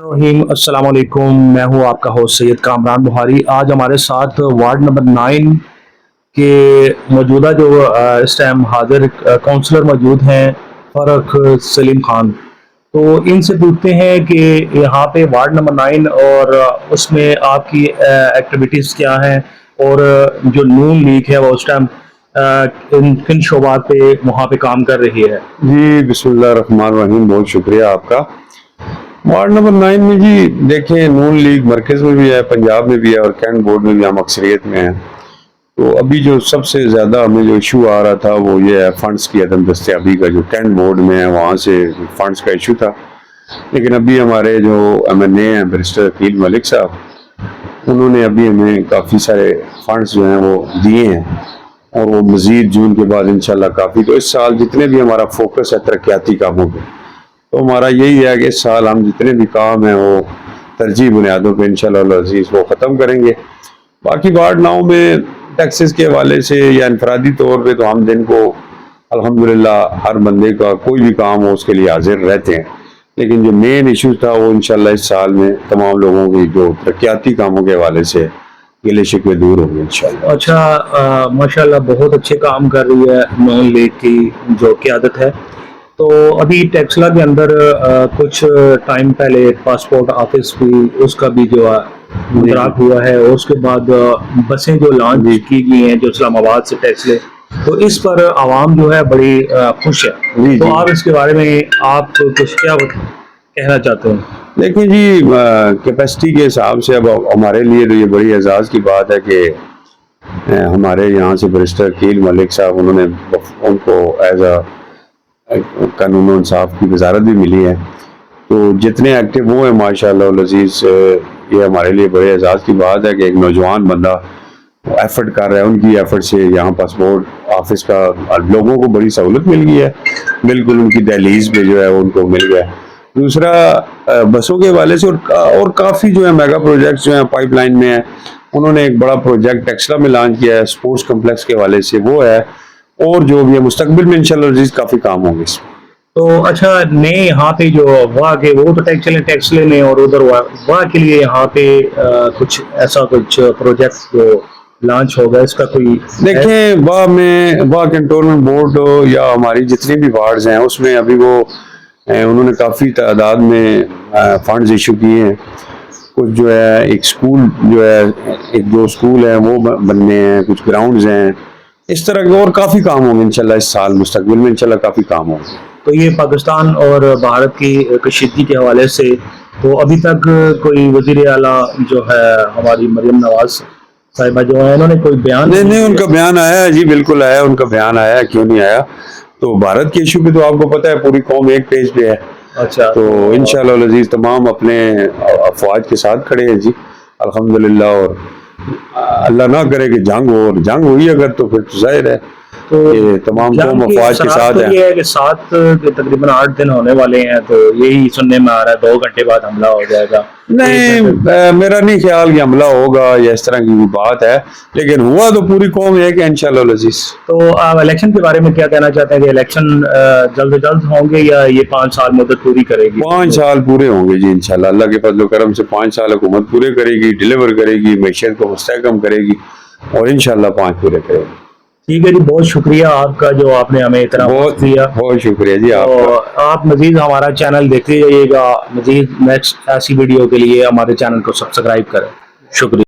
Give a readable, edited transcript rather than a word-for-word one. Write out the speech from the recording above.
रहीम अस्सलाम वालेकुम। मैं हूं आपका होस्ट सैयद कामरान बुहारी। आज हमारे साथ वार्ड नंबर 9 के मौजूदा जो इस टाइम हाजिर काउंसलर मौजूद हैं फरख सलीम खान। तो इनसे पूछते हैं कि यहाँ पे वार्ड नंबर 9 और उसमें आपकी एक्टिविटीज़ क्या हैं और जो नून लीग है वो उस टाइम किन किन शोबात पे वहाँ पे काम कर रही है। जी बिस्मिल्लाह रहमान रहीम, बहुत शुक्रिया आपका। वार्ड नंबर 9 में जी देखें, नून लीग मरकज़ में भी है, पंजाब में भी है और कैंट बोर्ड में भी हम अक्सरियत में हैं। तो अभी जो सबसे ज़्यादा हमें जो इशू आ रहा था वो ये है फ़ंड्स की अदम दस्तयाबी का। जो कैंट बोर्ड में है वहाँ से फ़ंड्स का इशू था, लेकिन अभी हमारे जो MNA हैं बैरिस्टर अकील मलिक साहब, उन्होंने अभी हमें काफ़ी सारे फ़ंड्स जो हैं वो दिए हैं और वो मज़ीद जून के बाद इंशाल्लाह काफ़ी। तो इस साल जितने भी हमारा फोकस है तरक्याती कामों पे, तो हमारा यही है कि इस साल हम जितने भी काम हैं वो तरजीह बुनियादों पे इंशाल्लाह अज़ीज़ वो ख़त्म करेंगे। बाकी वार्ड 9 में टैक्सेस के हवाले से या इनफरादी तौर पे तो हम दिन को अल्हम्दुलिल्लाह हर बंदे का कोई भी काम हो उसके लिए हाजिर रहते हैं, लेकिन जो मेन इशू था वो इंशाल्लाह इस साल में तमाम लोगों की जो तरक्याती कामों के हवाले से गिले शिकवे दूर होंगे इंशाल्लाह। अच्छा, माशाल्लाह बहुत अच्छे काम कर रही है नून लीग की जो क़यादत है। तो अभी टेक्सला के अंदर कुछ टाइम पहले पासपोर्ट ऑफिस भी उसका भी जो है मुतराक हुआ है और उसके बाद बसें जो लॉन्च की गई हैं जो इस्लामाबाद से टेक्सले, तो इस पर आवाम जो है बड़ी खुश है। तो आप इसके बारे में आप कुछ क्या कहना चाहते हैं? देखिए जी, कैपेसिटी के हिसाब से अब हमारे लिए तो ये बड़ी एजाज़ की बात है कि हमारे यहाँ से बैरिस्टर अकील मलिक साहब, उन्होंने उनको एज अ कानून और इंसाफ की वजारत भी मिली है। तो जितने एक्टिव वो हैं माशाल्लाह अज़ीज़, ये हमारे लिए बड़े एजाज़ की बात है कि एक नौजवान बंदा एफर्ट कर रहा है। उनकी एफर्ट से यहाँ पासपोर्ट ऑफिस का लोगों को बड़ी सहूलत मिल गई है, बिल्कुल उनकी दहलीज पे जो है उनको मिल गया। दूसरा बसों के हवाले से और काफ़ी जो है मेगा प्रोजेक्ट्स जो हैं पाइपलाइन में है। उन्होंने एक बड़ा प्रोजेक्ट टेक्सला में लॉन्च किया है स्पोर्ट्स कम्प्लेक्स के हवाले से, वो है, और जो भी है मुस्तकबिल में इंशाल्लाह अज़ीज़ काफ़ी काम होंगे इसमें। तो अच्छा, नए यहाँ पे जो वाह के वो तो टेक्सले में और उधर वाह के लिए यहाँ पे कुछ ऐसा कुछ प्रोजेक्ट जो लॉन्च होगा इसका कोई? देखें, वाह में वाह कैंटोनमेंट बोर्ड या हमारी जितनी भी वार्ड्स हैं उसमें अभी वो उन्होंने काफ़ी तादाद में फंड्स इशू किए हैं। कुछ जो है एक स्कूल जो है, एक दो स्कूल हैं वो बनने हैं, कुछ ग्राउंड्स हैं, इस तरह के और काफ़ी काम होंगे इंशाल्लाह इस साल, मुस्तकबिल में इंशाल्लाह काफ़ी काम होंगे। तो ये पाकिस्तान और भारत की कशीदगी के हवाले से तो अभी तक कोई वज़ीर आला जो है हमारी मरियम नवाज साहिबा जो है, उन्होंने कोई बयान नहीं, उनका बयान आया है जी, बिल्कुल आया, उनका बयान आया है, क्यों नहीं आया। तो भारत के इशू पे तो आपको पता है पूरी कौम एक पेज पे है। अच्छा, तो इंशाल्लाह अज़ीज़ तमाम अपने अफवाज के साथ खड़े हैं जी अल्हम्दुलिल्लाह। और अल्लाह ना करे कि जंग हो, और जंग हुई अगर तो फिर तो जाहिर है तो ये तमाम कौम अफवाज के साथ है। ये है कि 7 के तकरीबन 8 दिन होने वाले हैं, तो यही सुनने में आ रहा है 2 घंटे बाद हमला हो जाएगा। नहीं, मेरा नहीं ख्याल कि हमला होगा या इस तरह की बात है, लेकिन हुआ तो पूरी कौम है कि इंशाल्लाह अज़ीज़। तो आप इलेक्शन के बारे में क्या कहना चाहते हैं कि इलेक्शन जल्द जल्द होंगे या ये 5 साल मुद्दत पूरी करेगी? 5 साल पूरे होंगे जी इंशाल्लाह, अल्लाह के फजल करम से 5 साल हुकूमत पूरे करेगी, डिलीवर करेगी, मैशियत को मुस्तहकम करेगी और इंशाल्लाह 5 पूरे करेगी। ठीक है जी, बहुत शुक्रिया आपका जो आपने हमें इतना वक्त दिया। बहुत शुक्रिया जी आपका। आप मजीद हमारा चैनल देखते जाइएगा, मजीद नेक्स्ट ऐसी वीडियो के लिए हमारे चैनल को सब्सक्राइब करें। शुक्रिया।